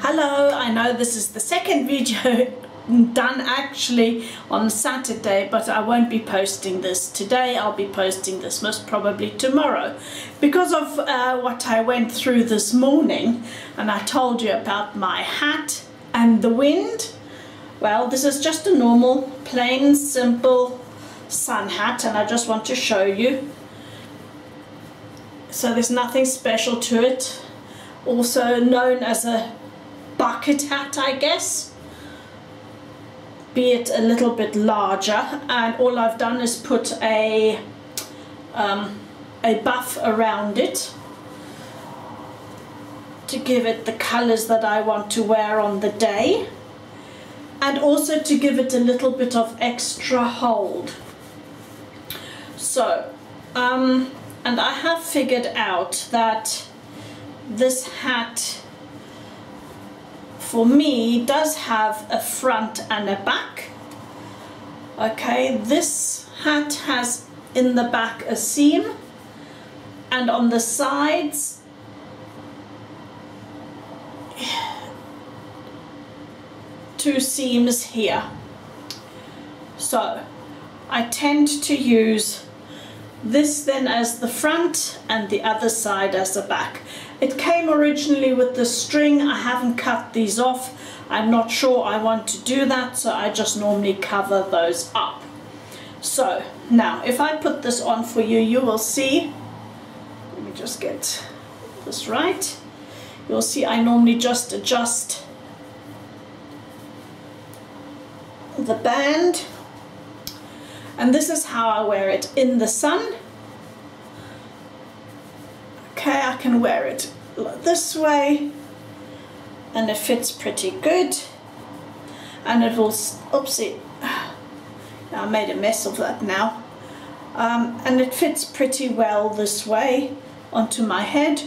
Hello, I know this is the second video done actually on Saturday, but I won't be posting this today. I'll be posting this most probably tomorrow because of what I went through this morning, and I told you about my hat and the wind. Well, this is just a normal plain simple sun hat, and I just want to show you. So there's nothing special to it. Also known as a bucket hat, I guess, be it a little bit larger, and all I've done is put a buff around it to give it the colors that I want to wear on the day, and also to give it a little bit of extra hold. So and I have figured out that this hat for me does have a front and a back. Okay, this hat has in the back a seam, and on the sides two seams here. So I tend to use this then as the front and the other side as the back. It came originally with the string. I haven't cut these off. I'm not sure I want to do that, so I just normally cover those up. So now if I put this on for you, you will see, let me just get this right, you'll see I normally just adjust the band, and this is how I wear it in the sun. Okay, I can wear it this way and it fits pretty good, and it will, oopsie, I made a mess of that now, and it fits pretty well this way onto my head.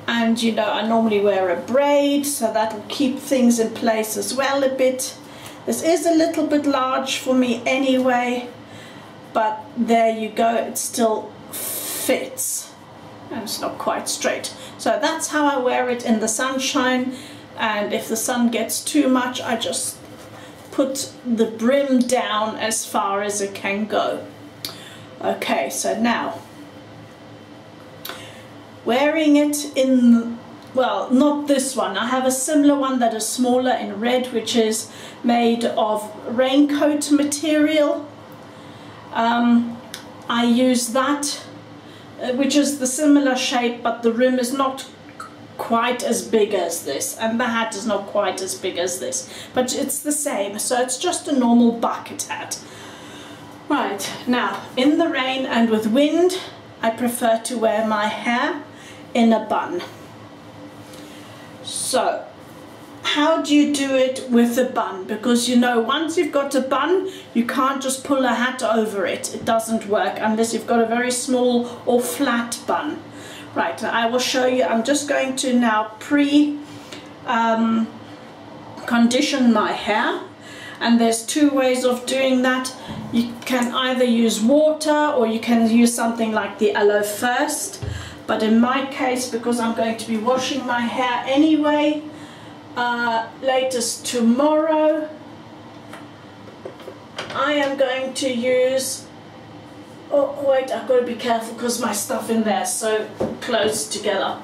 And you know, I normally wear a braid, so that will keep things in place as well a bit. This is a little bit large for me anyway, but there you go, it still fits. And it's not quite straight. So that's how I wear it in the sunshine, and if the sun gets too much, I just put the brim down as far as it can go. Okay, so now wearing it in, well, not this one, I have a similar one that is smaller in red, which is made of raincoat material. I use that, which is the similar shape, but the rim is not quite as big as this, and the hat is not quite as big as this, but it's the same, so it's just a normal bucket hat. Right, now in the rain and with wind, I prefer to wear my hair in a bun. So how do you do it with a bun? Because you know, once you've got a bun, you can't just pull a hat over it. It doesn't work unless you've got a very small or flat bun. Right, I will show you. I'm just going to now condition my hair, and there's two ways of doing that. You can either use water or you can use something like the Aloe First, but in my case, because I'm going to be washing my hair anyway, latest tomorrow, I am going to use, oh wait, I've got to be careful because my stuff in there is so close together.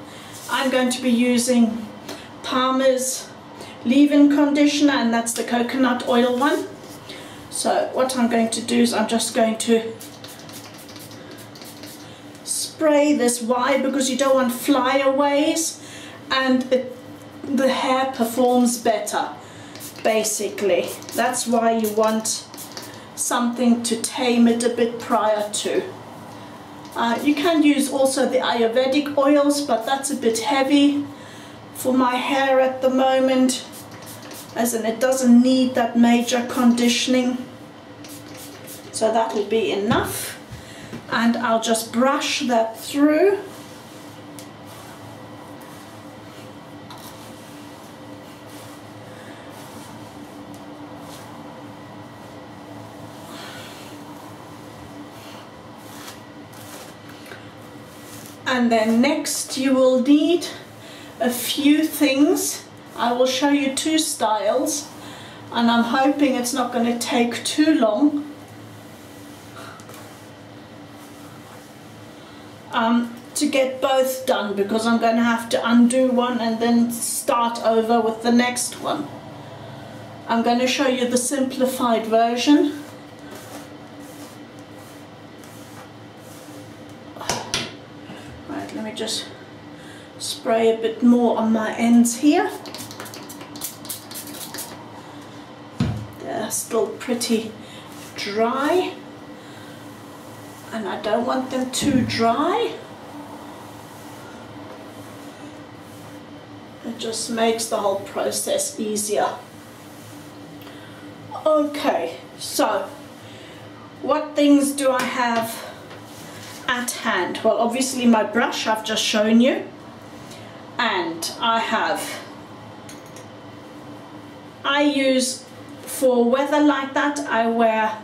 I'm going to be using Palmer's leave-in conditioner, and that's the coconut oil one. So what I'm going to do is I'm just going to spray this. Why? Because you don't want flyaways, and the hair performs better, basically. That's why you want something to tame it a bit prior to. You can use also the Ayurvedic oils, but that's a bit heavy for my hair at the moment, as in it doesn't need that major conditioning. So that will be enough, and I'll just brush that through. And then next you will need a few things I will show you two styles, and I'm hoping it's not going to take too long. To get both done, because I'm going to have to undo one and then start over with the next one. I'm going to show you the simplified version. Right, let me just spray a bit more on my ends here. They're still pretty dry, and I don't want them too dry. It just makes the whole process easier. Okay, so what things do I have at hand? Well, obviously my brush I've just shown you, and I use, for weather like that, I wear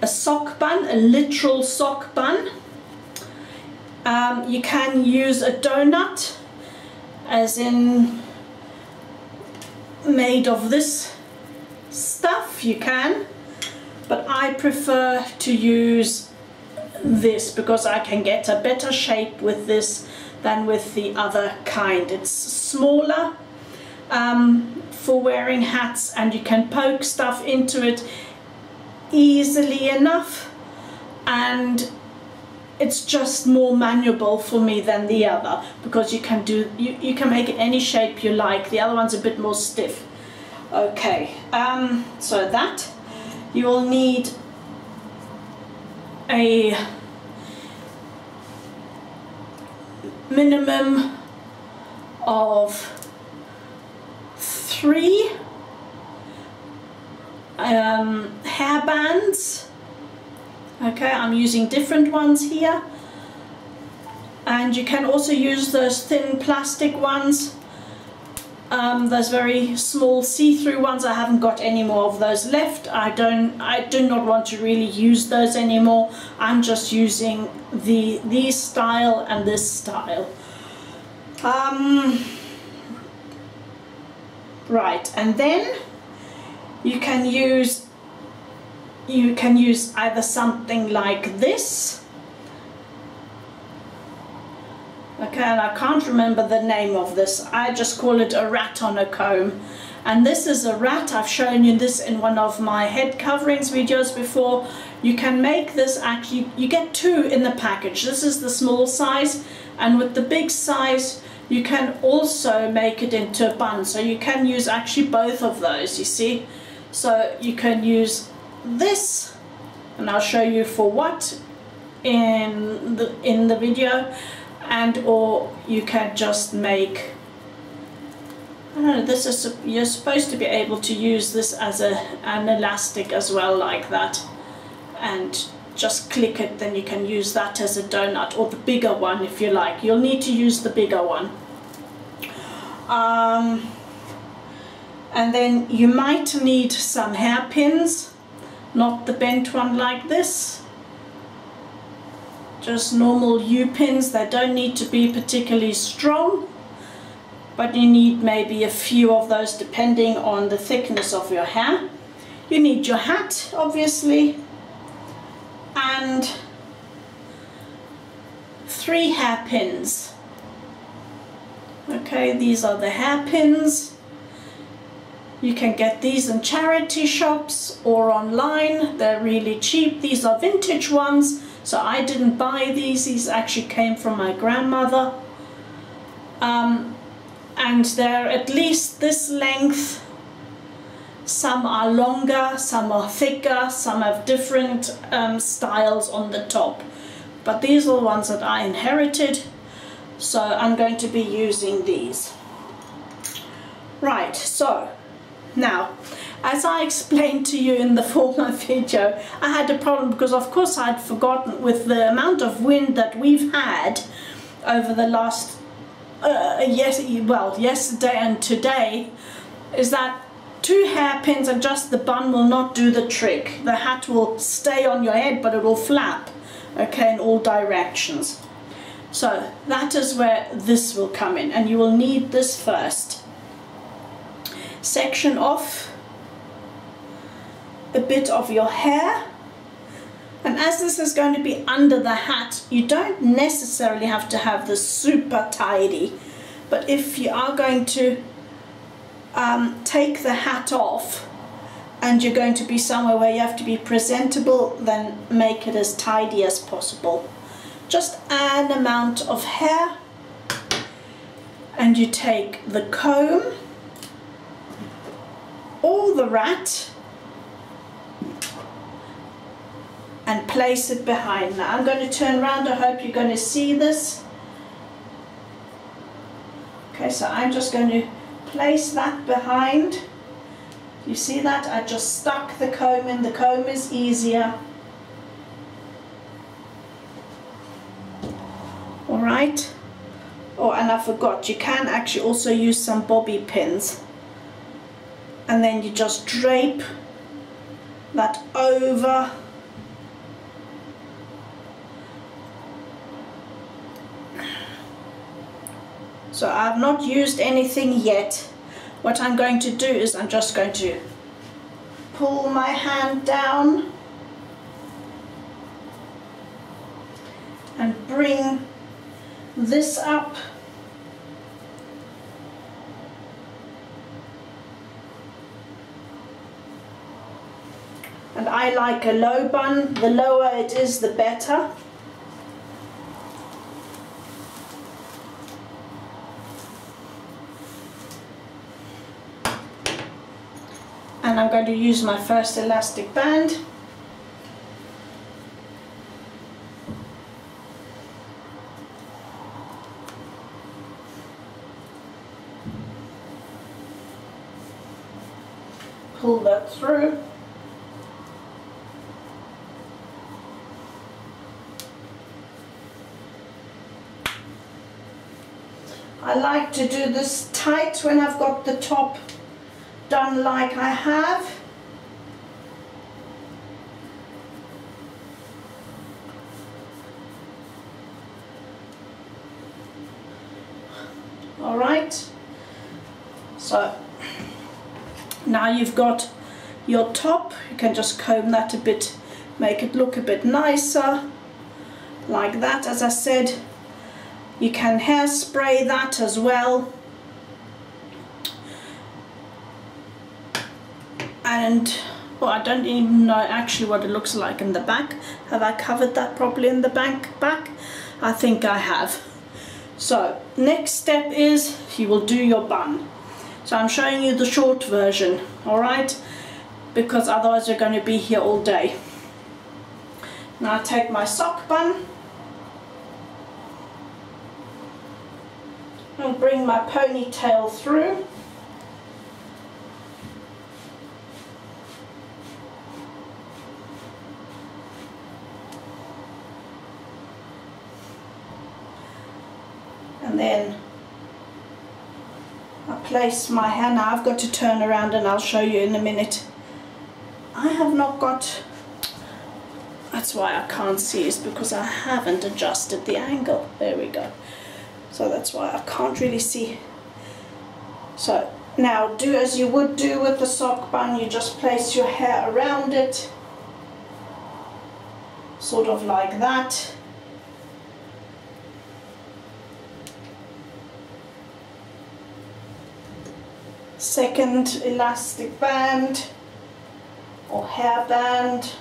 a sock bun, a literal sock bun. You can use a donut, as in made of this stuff, you can, but I prefer to use this because I can get a better shape with this than with the other kind. It's smaller for wearing hats, and you can poke stuff into it easily enough, and it's just more maneuverable for me than the other, because you can make it any shape you like. The other one's a bit more stiff. Okay, so that you will need a minimum of 3 hair bands. Okay, I'm using different ones here, and you can also use those thin plastic ones, those very small see-through ones. I haven't got any more of those left. I do not want to really use those anymore. I'm just using these style and this style. Right, and then you can use either something like this. Okay, and I can't remember the name of this. I just call it a rat on a comb. And this is a rat. I've shown you this in one of my head coverings videos before. You can make this, actually, you get 2 in the package. This is the small size, and with the big size you can also make it into a bun. So you can use actually both of those, you see. So you can use this, and I'll show you for what in the video, and or you can just make, I don't know, this is, you're supposed to be able to use this as an elastic as well, like that, and just click it. Then you can use that as a donut, or the bigger one if you like. You'll need to use the bigger one. And then you might need some hairpins, not the bent one like this, just normal U-pins. They don't need to be particularly strong, but you need maybe a few of those depending on the thickness of your hair. You need your hat, obviously, and 3 hairpins. Okay, these are the hairpins. You can get these in charity shops or online. They're really cheap. These are vintage ones, so I didn't buy these. These actually came from my grandmother. And they're at least this length. Some are longer, some are thicker, some have different styles on the top. But these are the ones that I inherited, so I'm going to be using these. Right, so now, as I explained to you in the former video, I had a problem because of course I'd forgotten, with the amount of wind that we've had over the last, yesterday and today, is that 2 hairpins and just the bun will not do the trick. The hat will stay on your head, but it will flap, okay, in all directions. So that is where this will come in, and you will need this first. section off a bit of your hair. And as this is going to be under the hat, you don't necessarily have to have this super tidy. But if you are going to take the hat off and you're going to be somewhere where you have to be presentable, then make it as tidy as possible. Just an amount of hair, and you take the comb or the rat and place it behind. Now I'm going to turn around. I hope you're going to see this. Okay, so I'm just going to place that behind. You see that? I just stuck the comb in. The comb is easier. Alright. Oh, and I forgot, you can actually also use some bobby pins. And then you just drape that over. So I've not used anything yet. What I'm going to do is I'm just going to pull my hand down and bring this up. And I like a low bun. The lower it is, the better. And I'm going to use my first elastic band. Pull that through. I like to do this tight when I've got the top done like I have. All right, so now you've got your top. You can just comb that a bit, make it look a bit nicer, like that. As I said, you can hairspray that as well. And well, I don't even know actually what it looks like in the back. Have I covered that properly in the back? I think I have. So next step is you will do your bun. So I'm showing you the short version, all right? Because otherwise you're going to be here all day. Now I take my sock bun and bring my ponytail through. And then I place my hand. Now I've got to turn around and I'll show you in a minute. I have not got, that's why I can't see, is because I haven't adjusted the angle. There we go. So that's why I can't really see. So now do as you would do with the sock bun. You just place your hair around it, sort of like that. Second elastic band or hair band,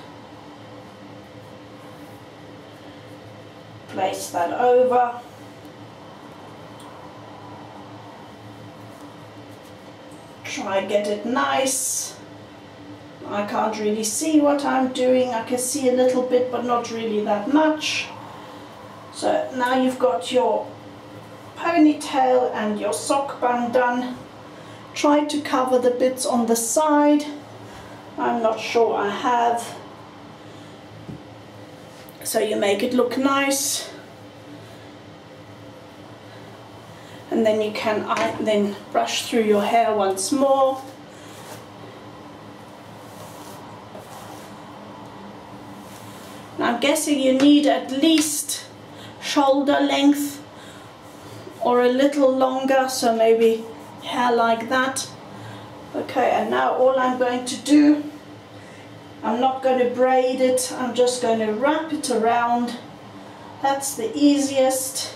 place that over. Try get it nice. I can't really see what I'm doing. I can see a little bit but not really that much. So now you've got your ponytail and your sock bun done. Try to cover the bits on the side. I'm not sure I have. So you make it look nice. And then you can then brush through your hair once more. Now I'm guessing you need at least shoulder length or a little longer, so maybe hair like that. Okay, and now all I'm going to do, I'm not going to braid it, I'm just going to wrap it around. That's the easiest.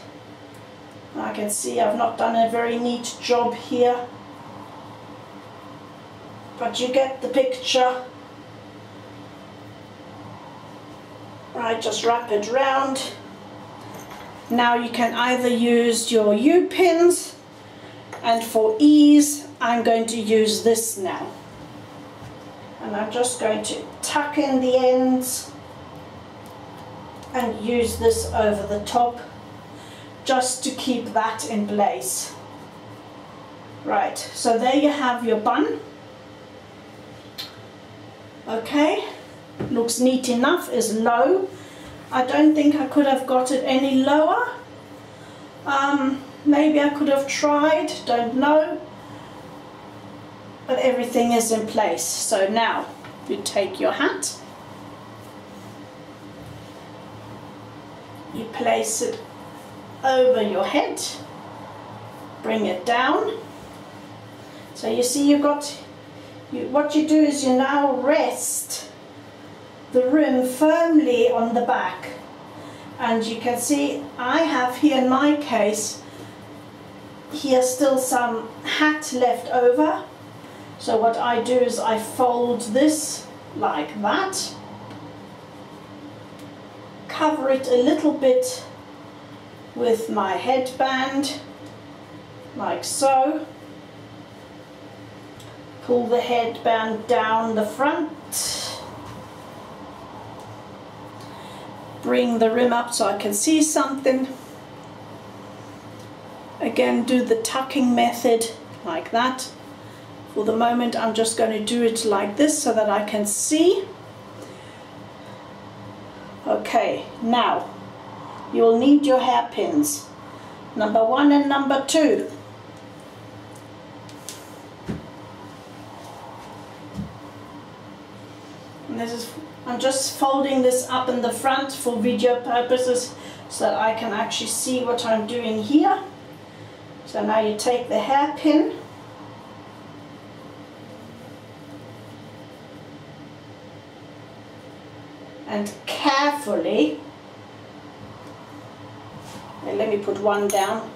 I can see I've not done a very neat job here, but you get the picture. Right, just wrap it round. Now you can either use your U-pins, and for ease I'm going to use this now. And I'm just going to tuck in the ends and use this over the top just to keep that in place. Right, so there you have your bun. Okay, looks neat enough, is low. I don't think I could have got it any lower. Maybe I could have tried, don't know. But everything is in place. So now you take your hat, you place it over your head, bring it down. So you see what you do is you now rest the rim firmly on the back, and you can see I have here in my case here still some hat left over. So what I do is I fold this like that, cover it a little bit with my headband, like so. Pull the headband down the front. Bring the rim up so I can see something. Again, do the tucking method like that. For the moment, I'm just going to do it like this so that I can see. Okay, now you will need your hairpins, number 1 and number 2. And I'm just folding this up in the front for video purposes so that I can actually see what I'm doing here. So now you take the hairpin and carefully, and let me put one down,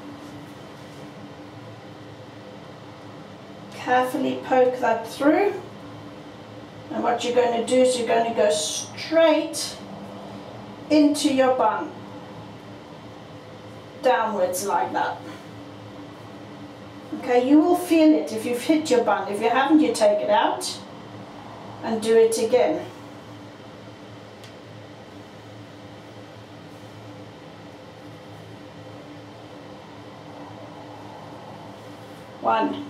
carefully poke that through. And what you're going to do is you're going to go straight into your bun, downwards like that. Okay, you will feel it if you've hit your bun. If you haven't, you take it out and do it again. One.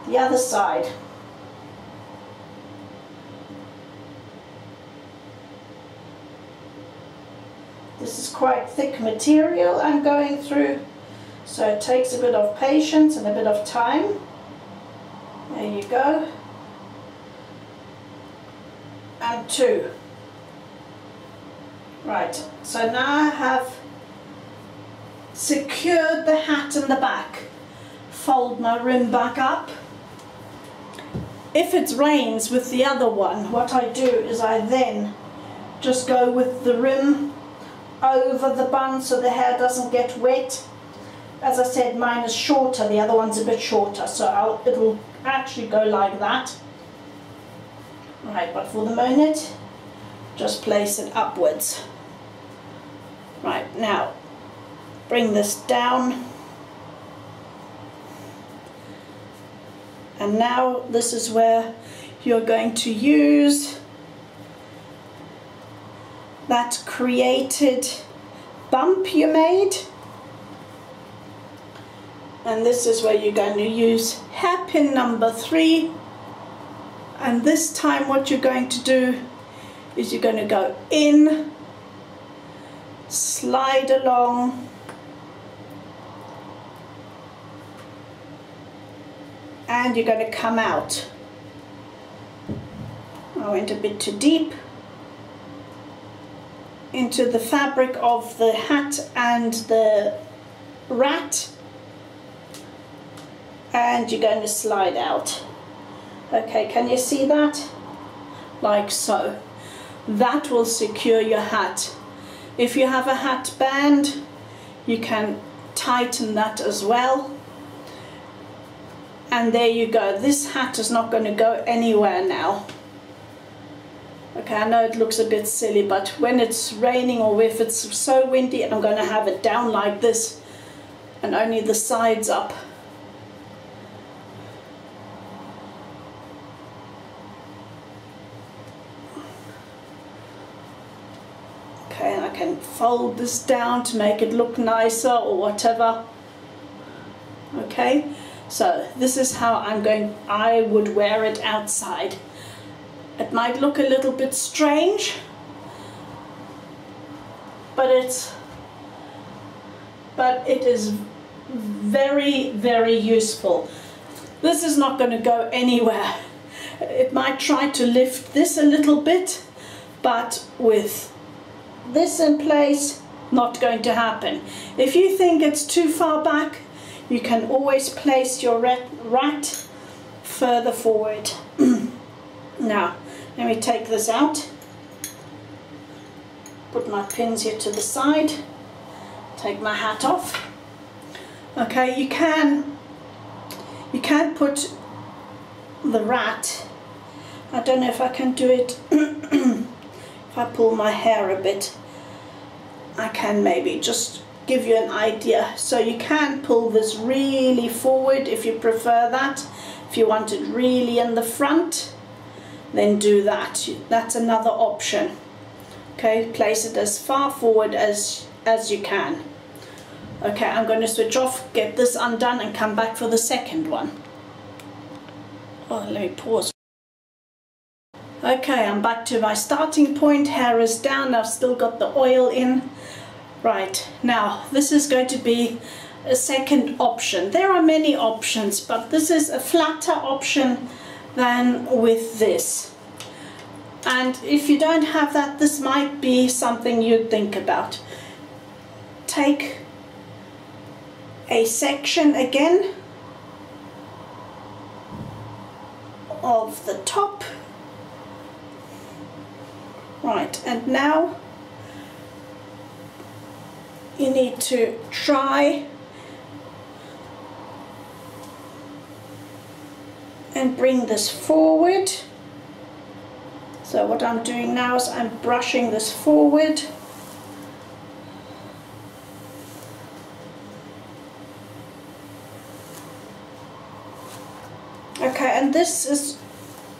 The other side. This is quite thick material I'm going through, so it takes a bit of patience and a bit of time. There you go. And 2. Right, so now I have secured the hat in the back. Fold my rim back up. If it rains with the other one, what I do is I then just go with the rim over the bun so the hair doesn't get wet. As I said, mine is shorter, the other one's a bit shorter, so it will actually go like that. Right, but for the moment, just place it upwards. Right, now bring this down. And now this is where you're going to use that created bump you made. And this is where you're going to use hairpin number 3. And this time what you're going to do is you're going to go in, slide along, and you're going to come out. I went a bit too deep into the fabric of the hat and the rat. and you're going to slide out. Okay, can you see that? Like so. That will secure your hat. If you have a hat band, you can tighten that as well. And there you go. This hat is not going to go anywhere now. Okay, I know it looks a bit silly, but when it's raining or if it's so windy, I'm going to have it down like this and only the sides up. Okay, and I can fold this down to make it look nicer or whatever. Okay, so this is how I would wear it outside. It might look a little bit strange, but it is very, very useful. This is not going to go anywhere. It might try to lift this a little bit, but with this in place, not going to happen. If you think it's too far back, you can always place your rat further forward. Now, let me take this out, put my pins here to the side, take my hat off. Okay, you can put the rat, I don't know if I can do it, if I pull my hair a bit, I can maybe just give you an idea. So you can pull this really forward if you prefer that. If you want it really in the front, then do that. That's another option. Okay, place it as far forward as you can. Okay, I'm going to switch off, get this undone and come back for the second one. Oh, let me pause. Okay, I'm back to my starting point. Hair is down, I've still got the oil in. Right, now this is going to be a second option. There are many options, but this is a flatter option than with this. And if you don't have that, this might be something you'd think about. Take a section again of the top. Right, and now you need to try and bring this forward. So what I'm doing now is I'm brushing this forward. Okay, and this is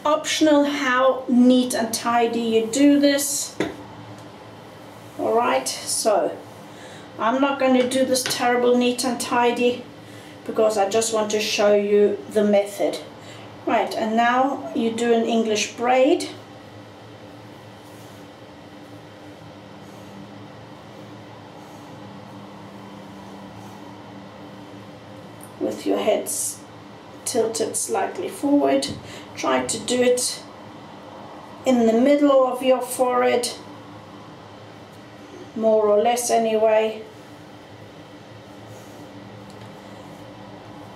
optional how neat and tidy you do this. Alright, so I'm not going to do this terrible neat and tidy because I just want to show you the method. Right, and now you do an English braid. With your heads tilted slightly forward. Try to do it in the middle of your forehead, more or less anyway.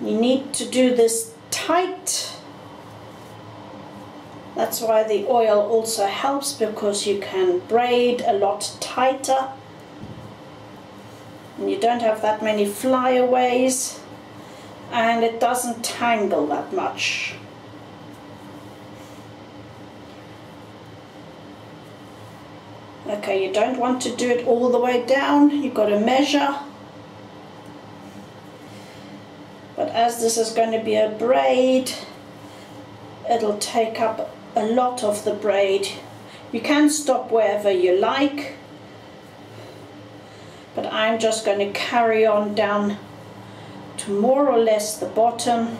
You need to do this tight. That's why the oil also helps, because you can braid a lot tighter and you don't have that many flyaways and it doesn't tangle that much. Okay, you don't want to do it all the way down, you've got to measure. But as this is going to be a braid, it'll take up a lot of the braid. You can stop wherever you like, but I'm just going to carry on down to more or less the bottom.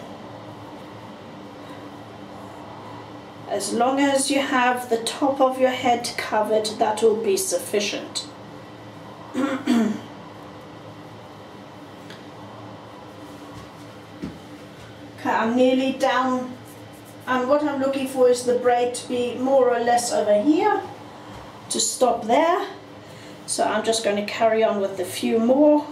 As long as you have the top of your head covered, that will be sufficient. Okay, I'm nearly down, and what I'm looking for is the braid to be more or less over here, to stop there. So I'm just going to carry on with a few more.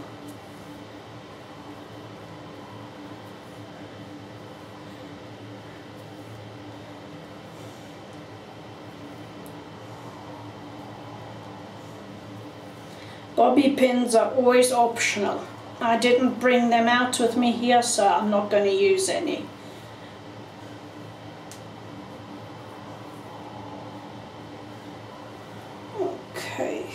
Bobby pins are always optional. I didn't bring them out with me here, so I'm not going to use any. Okay.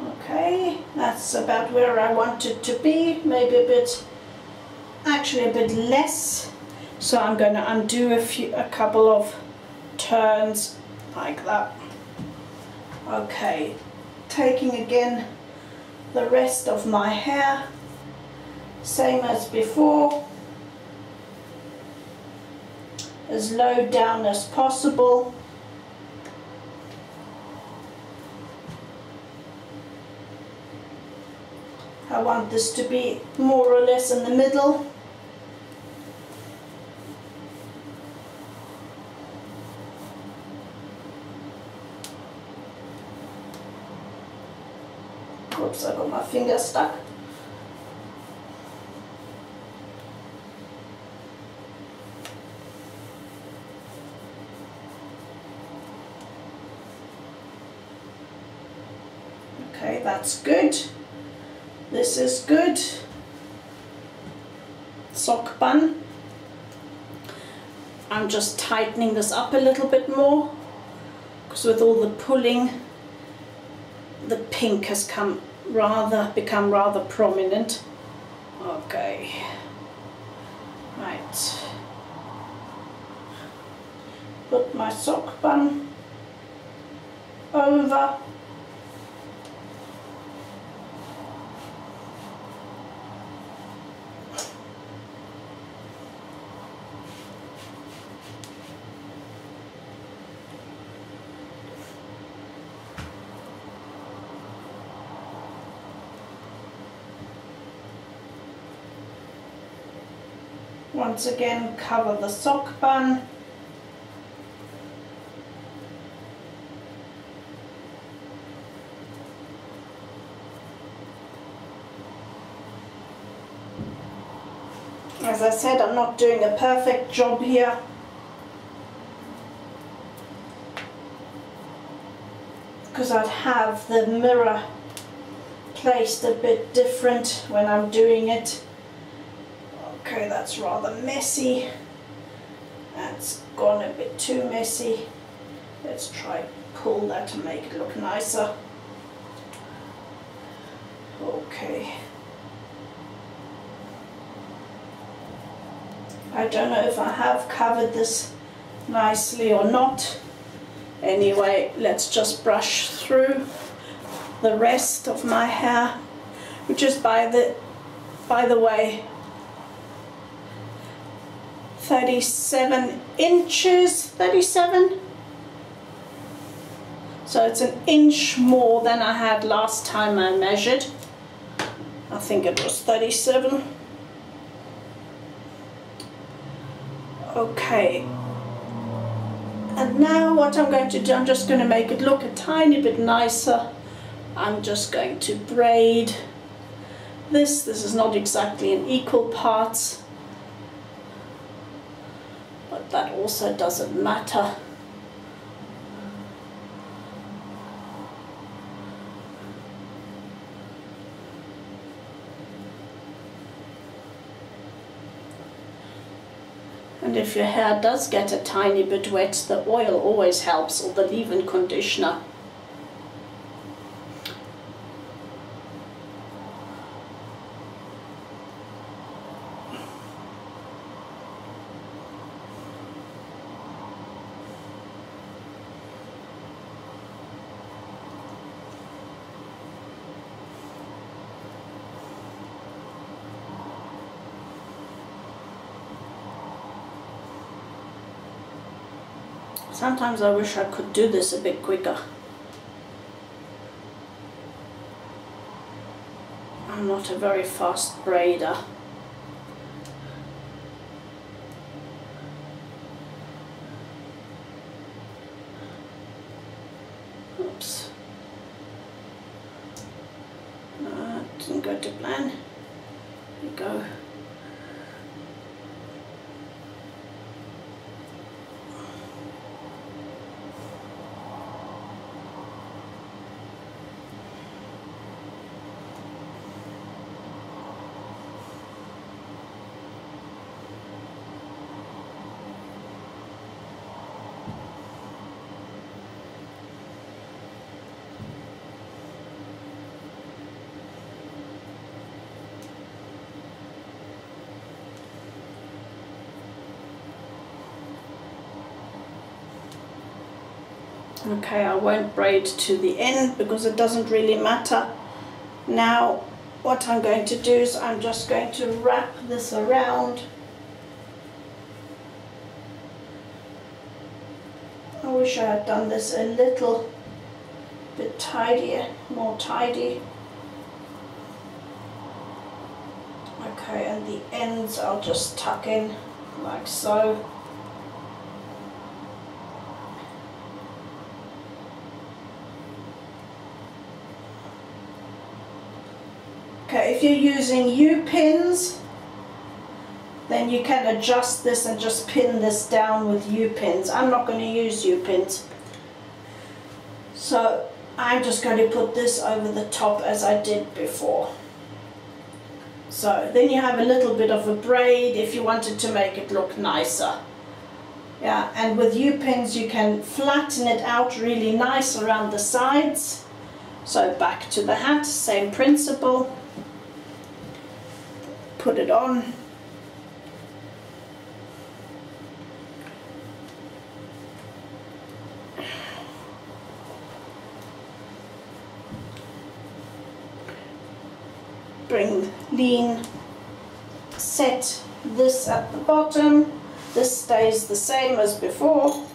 Okay, that's about where I want it to be, maybe a bit, actually a bit less. So I'm going to undo a couple of turns like that. Okay, taking again the rest of my hair, same as before, as low down as possible. I want this to be more or less in the middle. Oops, I got my finger stuck. Okay, that's good. This is good. Sock bun. I'm just tightening this up a little bit more because with all the pulling, the pink has become rather prominent. Okay, right. Put my sock bun over. Once again, cover the sock bun. As I said, I'm not doing a perfect job here. Because I'd have the mirror placed a bit different when I'm doing it. Okay, that's rather messy. That's gone a bit too messy. Let's try pull that to make it look nicer. Okay. I don't know if I have covered this nicely or not. Anyway, let's just brush through the rest of my hair, which is by the way 37 inches, 37? So it's an inch more than I had last time I measured. I think it was 37. Okay. And now what I'm going to do, I'm just going to make it look a tiny bit nicer. I'm just going to braid this. This is not exactly in equal parts, but that also doesn't matter. And if your hair does get a tiny bit wet, the oil always helps, or the leave-in conditioner. Sometimes I wish I could do this a bit quicker. I'm not a very fast braider. Oops. Didn't go to plan. There you go. Okay, I won't braid to the end because it doesn't really matter. Now what I'm going to do is I'm just going to wrap this around. I wish I had done this a little bit tidier, more tidy. Okay, and the ends I'll just tuck in like so. Okay, if you're using U-pins, then you can adjust this and just pin this down with U-pins. I'm not going to use U-pins. So I'm just going to put this over the top as I did before. So then you have a little bit of a braid if you wanted to make it look nicer. Yeah, and with U-pins you can flatten it out really nice around the sides. So back to the hat, same principle. Put it on. Lean, set this at the bottom. This stays the same as before.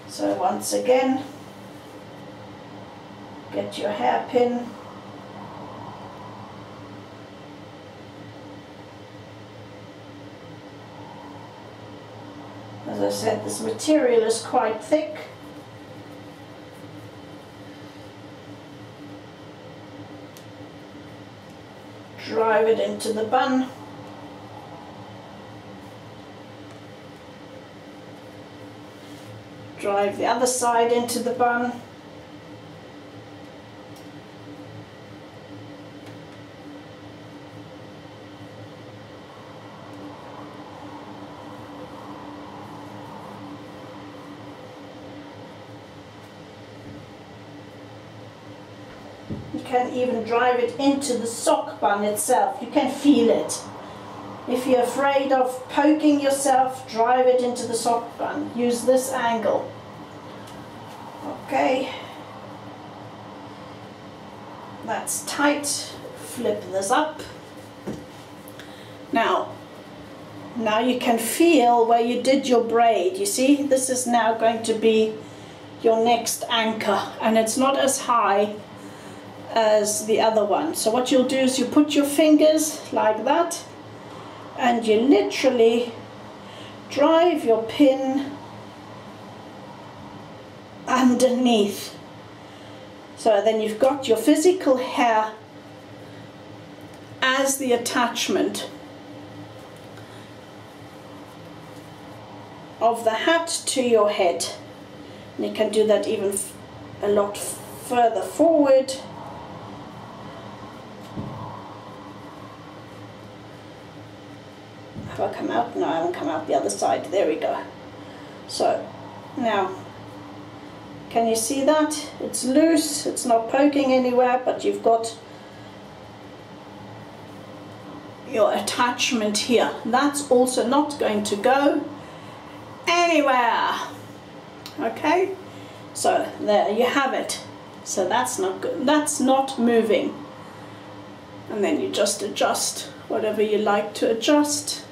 So once again, get your hairpin. As I said, this material is quite thick. Drive it into the bun. Drive the other side into the bun. You can even drive it into the sock bun itself. You can feel it. If you're afraid of poking yourself, drive it into the sock bun. Use this angle. Okay. That's tight. Flip this up. Now you can feel where you did your braid. You see, this is now going to be your next anchor, and it's not as high as the other one. So what you'll do is you put your fingers like that and you literally drive your pin underneath. So then you've got your physical hair as the attachment of the hat to your head. And you can do that even a lot further forward. Have I come out? No, I haven't come out the other side. There we go. So now, can you see that? It's loose, it's not poking anywhere, but you've got your attachment here. That's also not going to go anywhere. Okay? So there you have it. So that's not good. That's not moving. And then you just adjust whatever you like to adjust.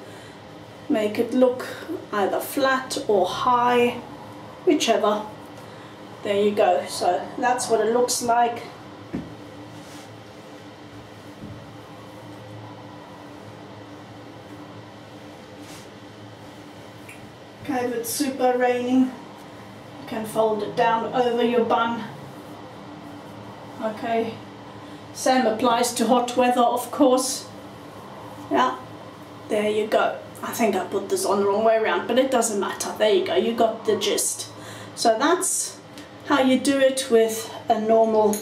Make it look either flat or high, whichever. There you go. So that's what it looks like. Okay, if it's super raining, you can fold it down over your bun. Okay, same applies to hot weather, of course. Yeah, there you go. I think I put this on the wrong way around, but it doesn't matter. There you go, you got the gist. So that's how you do it with a normal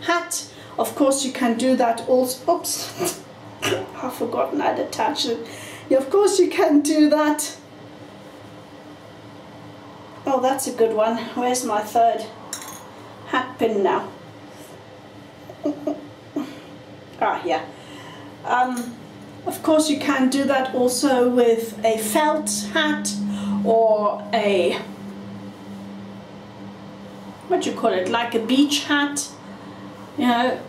hat. Of course you can do that also. Oops, I've forgotten I'd attach it. Yeah, of course you can do that. Oh, that's a good one. Where's my third hat pin now? Ah, yeah. Of course you can do that also with a felt hat or a what do you call it, like a beach hat. You know,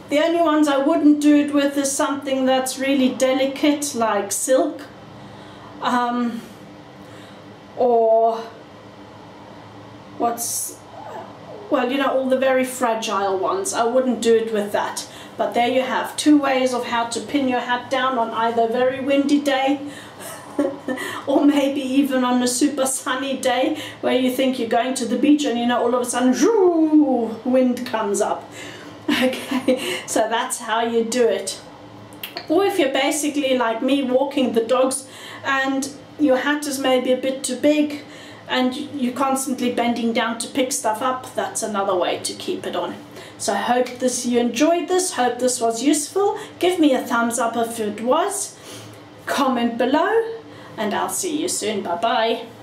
the only ones I wouldn't do it with is something that's really delicate, like silk, or well, you know, all the very fragile ones. I wouldn't do it with that. But there you have 2 ways of how to pin your hat down on either a very windy day or maybe even on a super sunny day where you think you're going to the beach and, you know, all of a sudden, zhoo, wind comes up. Okay, so that's how you do it. Or if you're basically like me, walking the dogs, and your hat is maybe a bit too big and you're constantly bending down to pick stuff up, that's another way to keep it on. So I hope you enjoyed this, hope this was useful. Give me a thumbs up if it was, comment below, and I'll see you soon. Bye bye.